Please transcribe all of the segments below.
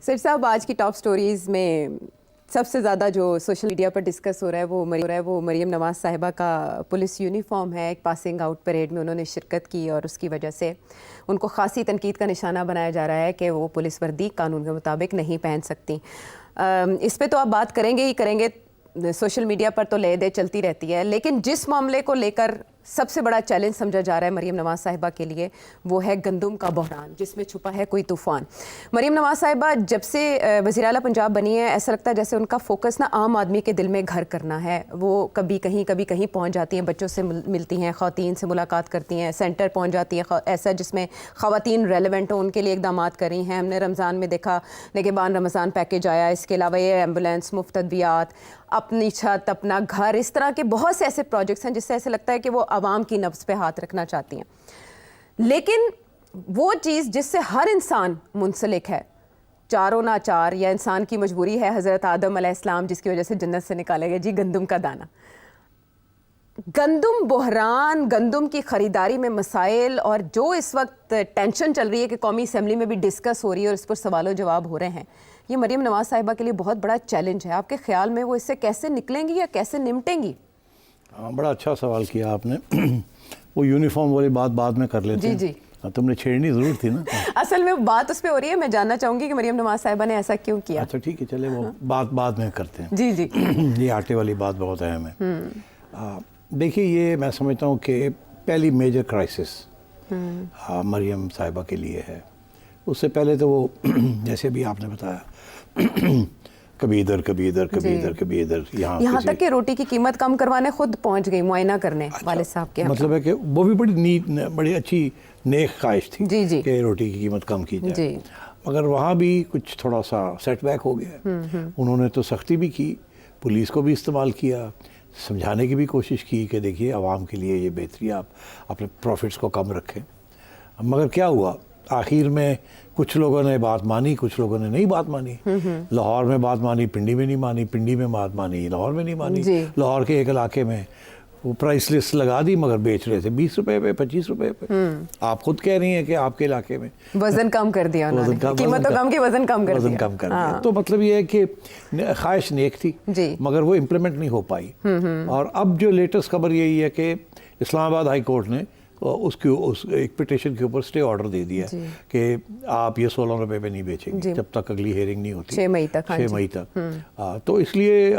Sir साहब, आज की टॉप स्टोरीज़ में सबसे ज़्यादा जो सोशल मीडिया पर डिस्कस हो रहा है वो मरीम नवाज़ साहिबा का पुलिस यूनिफॉर्म है। एक पासिंग आउट परेड में उन्होंने शिरकत की और उसकी वजह से उनको खासी तनकीद का निशाना बनाया जा रहा है कि वो पुलिस वर्दी कानून के मुताबिक नहीं पहन सकती। इस पे तो आप बात करेंगे ही करेंगे, सोशल मीडिया पर तो ले दे चलती रहती है, लेकिन जिस मामले को लेकर सबसे बड़ा चैलेंज समझा जा रहा है मरीम नवाज़ साहिबा के लिए, वो है गंदम का बहरान, जिसमें छुपा है कोई तूफ़ान। मरीम नवाज़ साहिबा जब से वज़ीर आला पंजाब बनी है, ऐसा लगता है जैसे उनका फोकस ना आम आदमी के दिल में घर करना है। वो कभी कहीं पहुंच जाती हैं, बच्चों से मिलती हैं, ख़वातीन से मुलाकात करती हैं, सेंटर पहुंच जाती हैं ऐसा जिसमें ख़वातीन रेलेवेंट हो, उनके लिए इक़दामात कर रही हैं। हमने रमज़ान में देखा निगहबान रमज़ान पैकेज आया, इसके अलावा ये एम्बुलेंस, मुफ्त अद्वियात, अपनी छत, अपना घर, इस तरह के बहुत से ऐसे प्रोजेक्ट्स हैं जिससे ऐसे लगता है कि वो आवाम की नब्ज़ पे हाथ रखना चाहती हैं। लेकिन वो चीज़ जिससे हर इंसान मुंसलिक है, चारों ना चार, या इंसान की मजबूरी है, हज़रत आदम अलैहिस्सलाम जिसकी वजह से जन्नत से निकाले गए, जी गंदम का दाना। गंदम बहरान, गंदम की ख़रीदारी में मसाइल, और जो इस वक्त टेंशन चल रही है कि कौमी असम्बली में भी डिस्कस हो रही है और इस पर सवालों जवाब हो रहे हैं, ये मरीम नवाज़ साहिबा के लिए बहुत बड़ा चैलेंज है। आपके ख्याल में वो इससे कैसे निकलेंगी या कैसे निपटेंगी? हाँ, बड़ा अच्छा सवाल किया आपने। वो यूनिफॉर्म वाली बात बाद में कर लेते हैं। जी। तुमने छेड़नी ज़रूर थी ना। असल में बात उस पर हो रही है, मैं जानना चाहूँगी कि मरीम नवाज़ साहिबा ने ऐसा क्यों किया। अच्छा ठीक है, चले वो बात बाद में करते हैं। जी। ये आटे वाली बात बहुत अहम है। देखिए, ये मैं समझता हूँ कि पहली मेजर क्राइसिस मरीम साहिबा के लिए है। उससे पहले तो वो जैसे भी आपने बताया कभी इधर कभी इधर कभी इधर कभी इधर, यहाँ तक कि रोटी की कीमत कम करवाने खुद पहुंच गई, मुआयना करने वाले साहब के। मतलब है कि वो भी बड़ी अच्छी नेक ख्वाहिश थी कि रोटी की कीमत कम की जाए, मगर वहाँ भी कुछ थोड़ा सा सेटबैक हो गया। उन्होंने तो सख्ती भी की, पुलिस को भी इस्तेमाल किया, समझाने की भी कोशिश की कि देखिए आवाम के लिए ये बेहतरी, आप अपने प्रॉफिट्स को कम रखें। मगर क्या हुआ, आखिर में कुछ लोगों ने बात मानी, कुछ लोगों ने नहीं बात मानी। लाहौर में बात मानी, पिंडी में नहीं मानी, पिंडी में बात मानी, लाहौर में नहीं मानी। लाहौर के एक इलाके में वो प्राइस लिस्ट लगा दी, मगर बेच रहे थे 20 रुपए पे, 25 रुपए पे। आप खुद कह रही हैं कि आपके इलाके में वजन कम कर दिया उन्होंने, कीमत तो कम की वजन कम कर दिया। तो मतलब ये है कि ख्वाहिश नेक थी, मगर वो इम्प्लीमेंट नहीं हो पाई। और अब जो लेटेस्ट खबर यही है कि इस्लामाबाद हाई कोर्ट ने उस एक पिटिशन के ऊपर स्टे ऑर्डर दे दिया कि आप ये 16 रुपए पे नहीं बेचेंगे जब तक अगली हेयरिंग नहीं होती, 6 मई तक। 6 मई तक। तो इसलिए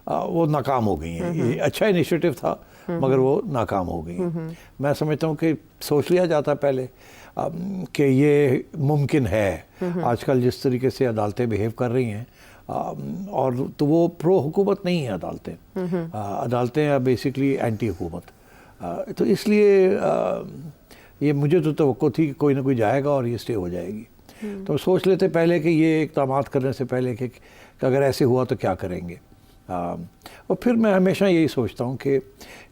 वो नाकाम हो गई हैं। ये अच्छा इनिशिएटिव था, मगर वो नाकाम हो गई हैं। मैं समझता हूँ कि सोच लिया जाता पहले कि ये मुमकिन है। आजकल जिस तरीके से अदालतें बिहेव कर रही हैं, और तो वो प्रो हुकूमत नहीं है अदालतें। अदालतें बेसिकली एंटी हुकूमत। तो इसलिए ये मुझे तो तवक्को थी कि कोई ना कोई जाएगा और ये स्टे हो जाएगी। तो सोच लेते पहले कि ये इक़दामात करने से पहले कि अगर ऐसे हुआ तो क्या करेंगे। और फिर मैं हमेशा यही सोचता हूँ कि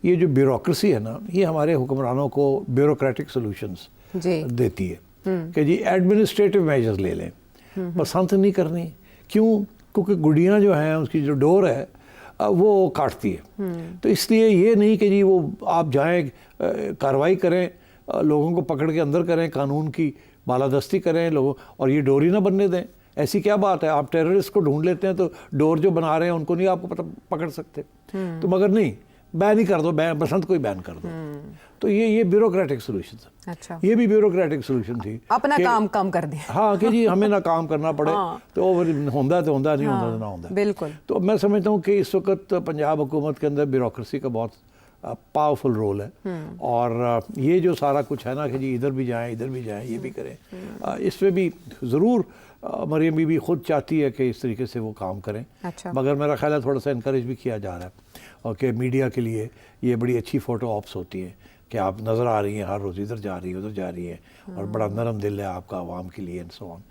ये जो ब्यूरोक्रेसी है ना, ये हमारे हुक्मरानों को ब्यूरोक्रेटिक सॉल्यूशंस देती है कि जी एडमिनिस्ट्रेटिव मेजर्स ले लें, बसंत नहीं करनी। क्यों? क्योंकि गुड़ियाँ जो हैं, उसकी जो डोर है वो काटती है। तो इसलिए ये नहीं कि जी वो आप जाएं, कार्रवाई करें, लोगों को पकड़ के अंदर करें, कानून की बालादस्ती करें लोगों, और ये डोर ही ना बनने दें। ऐसी क्या बात है, आप टेररिस्ट को ढूंढ लेते हैं तो डोर जो बना रहे हैं उनको नहीं आपको पकड़ सकते। तो मगर नहीं, बैन ही कर दो, बसंत को ही बैन कर दो। तो ये ब्यूरोक्रेटिक सोल्यूशन था। अच्छा। ये भी ब्यूरोक्रेटिक सोल्यूशन थी, अपना काम कम कर दिया। हाँ, कि जी हमें ना काम करना पड़े। तो होंदा तो होंदा, नहीं होंदा तो ना होंदा। बिल्कुल। तो मैं समझता हूँ कि इस वक्त पंजाब हुकूमत के अंदर ब्यूरोक्रेसी का बहुत पावरफुल रोल है। और ये जो सारा कुछ है ना कि जी इधर भी जाएं, इधर भी जाएं, ये भी करें, इसमें भी ज़रूर मरीम बीबी खुद चाहती है कि इस तरीके से वो काम करें। अच्छा। मगर मेरा ख्याल है थोड़ा सा इनकरेज भी किया जा रहा है, और कि मीडिया के लिए ये बड़ी अच्छी फ़ोटो ऑप्स होती हैं कि आप नज़र आ रही हैं हर रोज़, इधर जा रही है, उधर जा रही है, और बड़ा नरम दिल है आपका आवाम के लिए, एंड सो ऑन।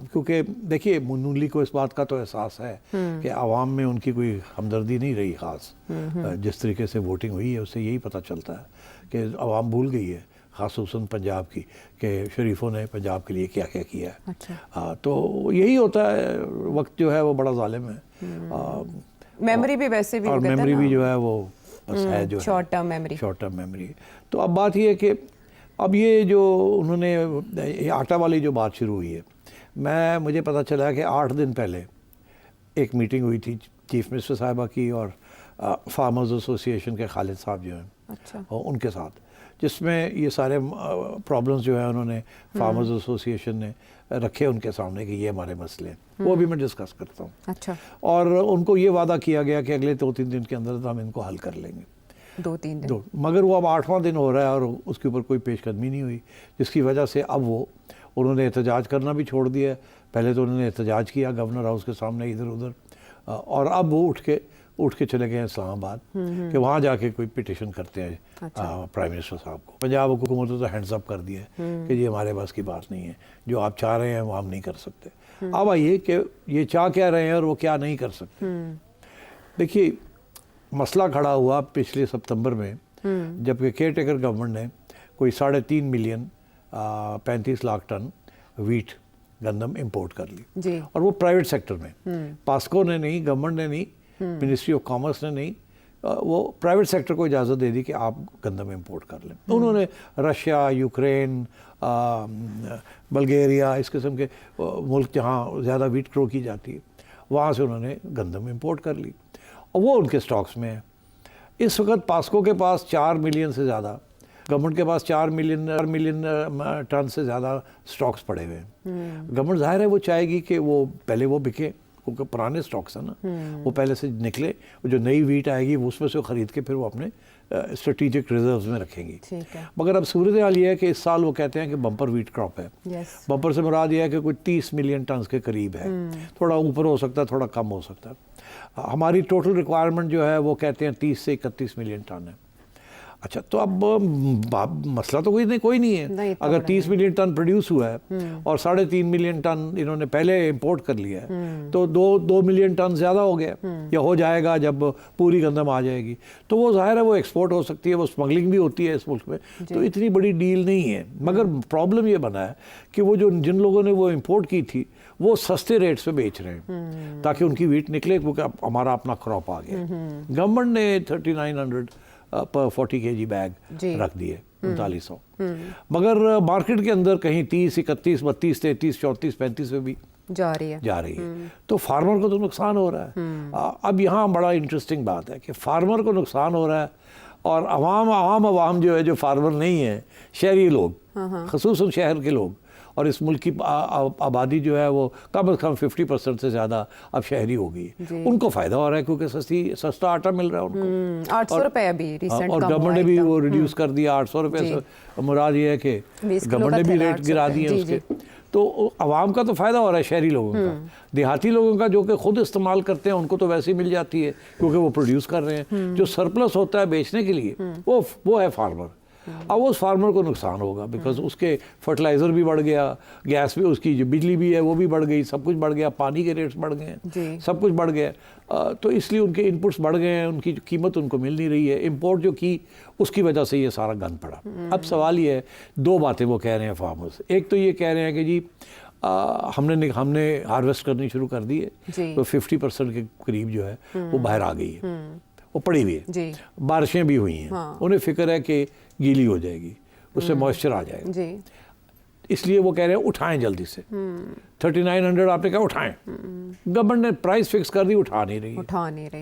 क्योंकि देखिए, नून लीग को इस बात का तो एहसास है कि आवाम में उनकी कोई हमदर्दी नहीं रही ख़ास। जिस तरीके से वोटिंग हुई है उससे यही पता चलता है कि आवाम भूल गई है, ख़ासतौर पंजाब की, कि शरीफों ने पंजाब के लिए क्या क्या किया है। अच्छा। तो यही होता है, वक्त जो है वो बड़ा ज़ालिम है। मेमोरी भी वैसे भी, और मेमोरी भी जो है वो बस है जो शॉर्ट टर्म मेमोरी। तो अब बात ये है कि अब ये जो उन्होंने आटा वाली जो बात शुरू हुई है, मुझे पता चला कि 8 दिन पहले एक मीटिंग हुई थी चीफ मिनिस्टर साहिबा की और फार्मर्स एसोसिएशन के खालिद साहब जो हैं, अच्छा, और उनके साथ, जिसमें ये सारे प्रॉब्लम्स जो है उन्होंने फार्मर्स एसोसिएशन ने रखे उनके सामने कि ये हमारे मसले हैं, वो भी मैं डिस्कस करता हूँ। अच्छा, और उनको ये वादा किया गया कि अगले 2-3 दिन के अंदर हम इनको हल कर लेंगे। 2-3 दिन। मगर वो अब 8वां दिन हो रहा है और उसके ऊपर कोई पेशकदमी नहीं हुई, जिसकी वजह से अब उन्होंने एहतजाज करना भी छोड़ दिया है। पहले तो उन्होंने एहतजाज किया गवर्नर हाउस के सामने इधर उधर, और अब वो उठ के चले गए इस्लामाबाद कि वहाँ जाके कोई पिटिशन करते हैं प्राइम मिनिस्टर साहब को। पंजाब हुकूमत ने तो हैंड्स अप कर दिया है कि ये हमारे पास की बात नहीं है, जो आप चाह रहे हैं वो हम नहीं कर सकते। अब आइए कि ये चाह क्या रहे हैं और वो क्या नहीं कर सकते। देखिए, मसला खड़ा हुआ पिछले सितंबर में, जबकि केयर टेकर गवर्नमेंट ने कोई 3.5 मिलियन 35 लाख टन वीट गंदम इंपोर्ट कर ली जी। और वो प्राइवेट सेक्टर में, पास्को ने नहीं, गवर्नमेंट ने नहीं, मिनिस्ट्री ऑफ कॉमर्स ने नहीं, वो प्राइवेट सेक्टर को इजाज़त दे दी कि आप गंदम इंपोर्ट कर लें। तो उन्होंने रशिया, यूक्रेन, बल्गेरिया, इस किस्म के मुल्क जहाँ ज़्यादा वीट ग्रो की जाती है, वहाँ से उन्होंने गंदम इंपोर्ट कर ली और वो उनके स्टॉक्स में है। इस वक्त पास्को के पास 4 मिलियन से ज़्यादा, गवर्नमेंट के पास 4 मिलियन टन से ज़्यादा स्टॉक्स पड़े हुए हैं। गवर्नमेंट ज़ाहिर है वो चाहेगी कि वो पहले वो बिके, क्योंकि पुराने स्टॉक्स हैं ना, वो पहले से निकले, जो नई वीट आएगी वो उसमें से ख़रीद के फिर वो अपने स्ट्रेटेजिक रिजर्व्स में रखेंगी। मगर अब सूरत हाल ये है कि इस साल वो कहते हैं कि बम्पर वीट क्रॉप है। बम्पर से मुराद ये है कि कोई 30 मिलियन टन के करीब है, थोड़ा ऊपर हो सकता है, थोड़ा कम हो सकता है। हमारी टोटल रिक्वायरमेंट जो है वो कहते हैं 30 से 31 मिलियन टन है। अच्छा, तो अब मसला तो कोई नहीं है। अगर 30 मिलियन टन प्रोड्यूस हुआ है और 3.5 मिलियन टन इन्होंने पहले इंपोर्ट कर लिया है, तो 2 मिलियन टन ज़्यादा हो गया या हो जाएगा जब पूरी गंदम आ जाएगी, तो वो ज़ाहिर है वो एक्सपोर्ट हो सकती है, वो स्मगलिंग भी होती है इस मुल्क में, तो इतनी बड़ी डील नहीं है। मगर प्रॉब्लम ये बना है कि वो जिन लोगों ने वो इम्पोर्ट की थी वो सस्ते रेट्स पे बेच रहे हैं ताकि उनकी वीट निकले, क्योंकि हमारा अपना क्रॉप आ गया। गवर्नमेंट ने 3900 पर 40 kg बैग रख दिए, 3900, मगर मार्केट के अंदर कहीं 30, 31, 32, 33, 34, 35 में भी जा रही है। तो फार्मर को तो नुकसान हो रहा है। अब यहाँ बड़ा इंटरेस्टिंग बात है कि फार्मर को नुकसान हो रहा है और आवाम जो है, जो फार्मर नहीं है, शहरी लोग, ख़ुसूसन शहर के लोग, और इस मुल्क की आबादी जो है वो कम से कम 50% से ज़्यादा अब शहरी हो गई, उनको फ़ायदा हो रहा है क्योंकि सस्ता आटा मिल रहा है उनको। 800 रुपये अभी रिसेंट, और गवर्नमेंट ने भी वो रिड्यूस कर दिया 800 रुपये से। मुराद ये है कि गवर्नमेंट ने भी रेट गिरा दिए उसके, तो आवाम का तो फ़ायदा हो रहा है, शहरी लोगों का। देहाती लोगों का जो कि खुद इस्तेमाल करते हैं उनको तो वैसे ही मिल जाती है क्योंकि वो प्रोड्यूस कर रहे हैं। जो सरप्लस होता है बेचने के लिए वो है फार्मर। अब उस फार्मर को नुकसान होगा बिकॉज उसके फर्टिलाइज़र भी बढ़ गया, गैस भी, उसकी जो बिजली भी है वो भी बढ़ गई, सब कुछ बढ़ गया, पानी के रेट्स बढ़ गए हैं, सब कुछ बढ़ गया। तो इसलिए उनके इनपुट्स बढ़ गए हैं, उनकी कीमत उनको मिल नहीं रही है। इंपोर्ट जो की उसकी वजह से ये सारा गंद पड़ा। अब सवाल ये है, 2 बातें वो कह रहे हैं फार्मर्स। एक तो ये कह रहे हैं कि जी हमने हार्वेस्ट करनी शुरू कर दी है, तो 50% के करीब जो है वो बाहर आ गई है, वो पड़ी हुई है, बारिशें भी हुई हैं, उन्हें फिक्र है कि गीली हो जाएगी, उससे मॉइस्चर आ जाएगा, इसलिए वो कह रहे हैं उठाएं जल्दी से। 3900 आपने कहा उठाएं, गवर्नमेंट ने प्राइस फिक्स कर दी, उठा नहीं रही।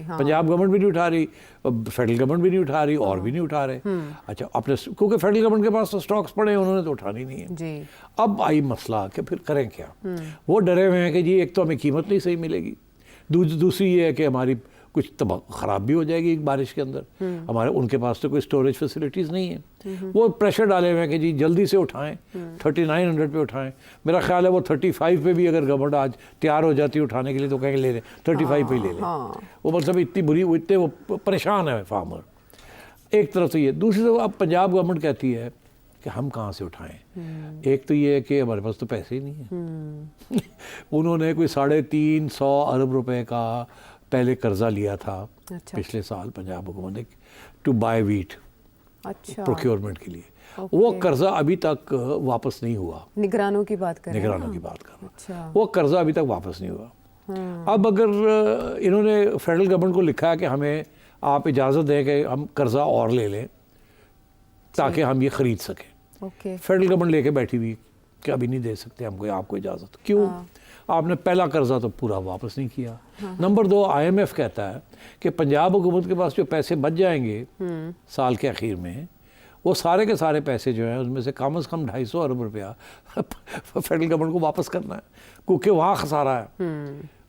पंजाब गवर्नमेंट भी नहीं उठा रही, फेडरल गवर्नमेंट भी नहीं उठा रही, और भी नहीं उठा रहे। अच्छा, अपने क्योंकि फेडरल गवर्नमेंट के पास तो स्टॉक्स पड़े हैं, उन्होंने तो उठानी नहीं है। अब आई मसला कि फिर करें क्या। वो डरे हुए हैं कि जी एक तो हमें कीमत नहीं सही मिलेगी, दूसरी ये है कि हमारी कुछ ख़राब भी हो जाएगी बारिश के अंदर, हमारे उनके पास तो कोई स्टोरेज फैसिलिटीज़ नहीं है। वो प्रेशर डाले हुए हैं कि जी जल्दी से उठाएं, 3900 पे उठाएं। मेरा ख्याल है वो 35 पे भी अगर गवर्नमेंट आज तैयार हो जाती है उठाने के लिए तो कहेंगे ले लें, 35 पे ही ले लें। वो मतलब इतनी बुरी, वो इतने वो परेशान है फार्मर। एक तरफ तो ये, दूसरी तरफ अब पंजाब गवर्नमेंट कहती है कि हम कहाँ से उठाएं। एक तो ये है कि हमारे पास तो पैसे ही नहीं है। उन्होंने कोई 350 अरब रुपए का पहले कर्जा लिया था पिछले साल पंजाब हुकूमत ने टू बाय वीट, प्रोक्योरमेंट के लिए। वो कर्जा अभी तक वापस नहीं हुआ। निगरानों की बात कर रहा हूँ, वो कर्जा अभी तक वापस नहीं हुआ। अब अगर इन्होंने फेडरल गवर्नमेंट को लिखा है कि हमें आप इजाज़त दें कि हम कर्जा और ले लें ताकि हम ये ख़रीद सकें। फेडरल गवर्नमेंट लेके बैठी हुई कि अभी नहीं दे सकते हमको, आपको इजाज़त। क्यों? आपने पहला कर्जा तो पूरा वापस नहीं किया। नंबर 2, IMF कहता है कि पंजाब हुकूमत के पास जो पैसे बच जाएंगे साल के आखिर में, वो सारे के सारे पैसे जो हैं उसमें से कम 250 अरब रुपया फेडरल गवर्नमेंट को वापस करना है, क्योंकि वहाँ खसारा है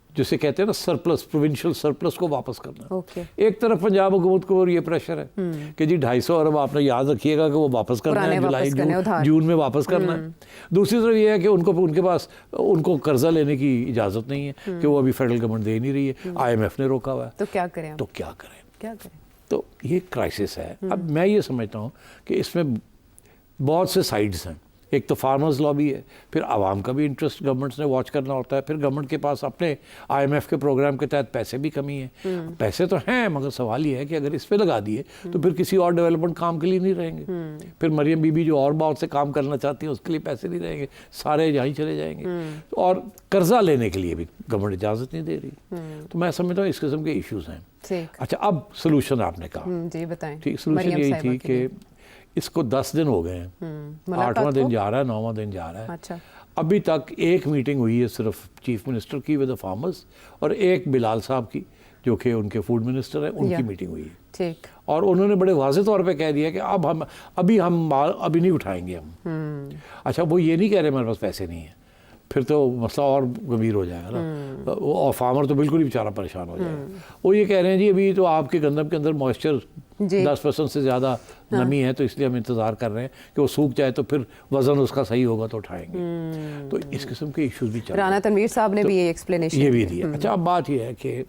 जिसे कहते हैं ना सरप्लस, प्रोविंशियल सरप्लस को वापस करना है। ओके। एक तरफ पंजाब हुकूमत को और ये प्रेशर है कि जी 250 अरब आपने याद रखिएगा कि वो वापस करना है, जुलाई जून में वापस करना है। दूसरी तरफ ये है कि उनके पास उनको कर्जा लेने की इजाज़त नहीं है कि वो अभी फेडरल गवर्नमेंट दे नहीं रही है, IMF ने रोका हुआ है। तो क्या करें? तो क्या करें? तो ये क्राइसिस है। अब मैं ये समझता हूँ कि इसमें बहुत से साइड्स हैं। एक तो फार्मर्स लॉबी है, फिर आवाम का भी इंटरेस्ट गवर्नमेंट्स ने वॉच करना होता है, फिर गवर्नमेंट के पास अपने IMF के प्रोग्राम के तहत पैसे भी कमी है। पैसे तो हैं, मगर सवाल ये है कि अगर इस पे लगा दिए तो फिर किसी और डेवलपमेंट काम के लिए नहीं रहेंगे। फिर मरियम बीबी जो और बहुत से काम करना चाहती है उसके लिए पैसे नहीं रहेंगे, सारे यहीं चले जाएंगे। और कर्जा लेने के लिए भी गवर्नमेंट इजाज़त नहीं दे रही। तो मैं समझता हूँ इस किस्म के इशूज़ हैं। अच्छा, अब सोल्यूशन आपने कहा, जी बताएं। ठीक, सोल्यूशन यही थी कि इसको 10 दिन हो गए हैं, 8वां दिन जा रहा है, 9वां दिन जा रहा है। अच्छा। अभी तक एक मीटिंग हुई है सिर्फ चीफ मिनिस्टर की विद द फार्मर्स, और एक बिलाल साहब की जो कि उनके फूड मिनिस्टर हैं, उनकी मीटिंग हुई है। ठीक। और उन्होंने बड़े वाज़ेह तौर पे कह दिया कि अब हम अभी नहीं उठाएंगे हम। अच्छा, वो ये नहीं कह रहे हमारे पास पैसे नहीं है, फिर तो मसला और गंभीर हो जाएगा ना, और फार्मर तो बिल्कुल ही बेचारा परेशान हो जाएगा। वो ये कह रहे हैं जी अभी तो आपके गंदम के अंदर मॉइस्चर 10% से ज़्यादा नमी है, तो इसलिए हम इंतज़ार कर रहे हैं कि वो सूख जाए तो फिर वज़न उसका सही होगा तो उठाएंगे। तो इस किस्म के इश्यूज भी चल रहे हैं। राना तनवीर साहब ने भी ये एक्सप्लेनेशन ये भी दिया। अच्छा, अब बात ये है कि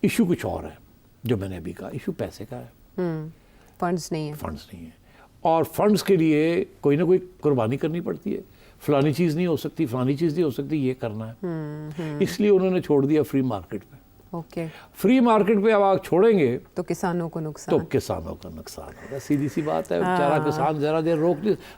इशू कुछ और है, जो मैंने अभी कहा, इशू पैसे का है, फंड्स नहीं है। और फंड्स के लिए कोई ना कोई कुर्बानी करनी पड़ती है। फलानी चीज़ नहीं हो सकती, फलानी चीज़ नहीं हो सकती, ये करना है। इसलिए उन्होंने छोड़ दिया फ्री मार्केट पे। ओके। फ्री मार्केट पे अब आप छोड़ेंगे तो किसानों को नुकसान, का नुकसान होगा। सीधी सी बात है, बेचारा किसान जरा देर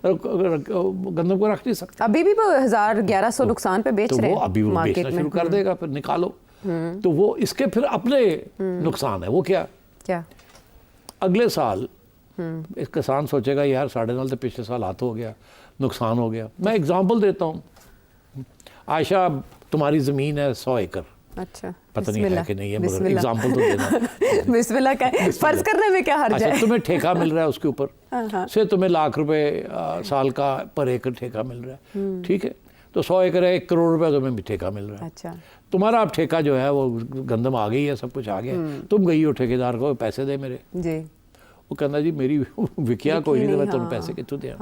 गंदम को रख नहीं सकता। अभी भी वो 1100 नुकसान पे बेच रहे हैं, तो वो अभी वो बेचना शुरू कर देगा, फिर निकालो। तो वो इसके फिर अपने नुकसान है। वो क्या अगले साल इस किसान सोचेगा यार 9.5 तो पिछले साल हाथ हो गया, नुकसान हो गया। मैं एग्जांपल देता हूँ, आयशा तुम्हारी ज़मीन है 100 एकड़। अच्छा, पता नहीं है कि नहीं है, मगर एग्जांपल तो देना। बिस्मिल्लाह का फर्ज करने में क्या हर्ज है? तुम्हें ठेका मिल रहा है उसके ऊपर से, तुम्हें लाख रुपए साल का पर एकड़ ठेका मिल रहा है, ठीक है। तो 100 एकड़ है, 1 करोड़ रुपया तुम्हें भी ठेका मिल रहा है। अच्छा। तुम्हारा अब ठेका जो है वो गंदम आ गई है, सब कुछ आ गया, तुम गई हो ठेकेदार को पैसे दे मेरे जी। वो कहना जी मेरी विकिया कोई नहीं, मैं तुम्हें पैसे कितों दिया।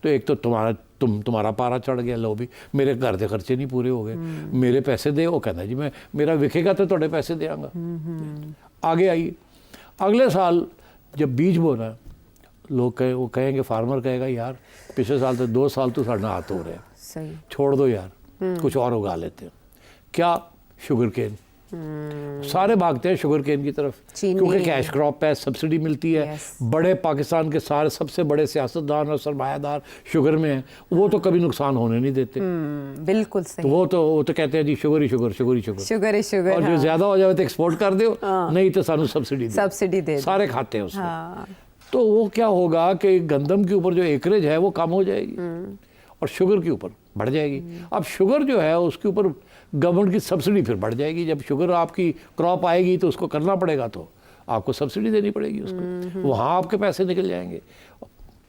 तो एक तो तुम्हारा पारा चढ़ गया, लो भी मेरे घर के खर्चे नहीं पूरे हो गए, मेरे पैसे दे। वो कहना जी मैं मेरा विकेगा तो थोड़े पैसे देंगा। आगे आई, अगले साल जब बीज बोना, लोग वो कहेंगे, फार्मर कहेगा यार पिछले साल तो 2 साल तो साढ़े हाथ हो रहे हैं, सही, छोड़ दो यार, कुछ और उगा लेते हैं। क्या? Sugarcane. सारे भागते हैं शुगर केन की तरफ, क्योंकि कैश क्रॉप है, सब्सिडी मिलती है। बड़े पाकिस्तान के सारे सबसे बड़े सियासतदान और सरमायादार शुगर में हैं, वो तो कभी नुकसान होने नहीं देते। बिल्कुल सही। तो वो तो कहते हैं जी शुगर ही शुगर, शुगर ही शुगर, शुगर ही शुगर। और जो ज्यादा हो जाए तो एक्सपोर्ट कर दो, नहीं तो सानू सब्सिडी दे, सारे खाते हैं उसमें। तो वो क्या होगा कि गंदम के ऊपर जो एकरेज है वो कम हो जाएगी और शुगर के ऊपर बढ़ जाएगी। अब शुगर जो है उसके ऊपर गवर्नमेंट की सब्सिडी फिर बढ़ जाएगी। जब शुगर आपकी क्रॉप आएगी तो उसको करना पड़ेगा, तो आपको सब्सिडी देनी पड़ेगी उसको, वहाँ आपके पैसे निकल जाएंगे।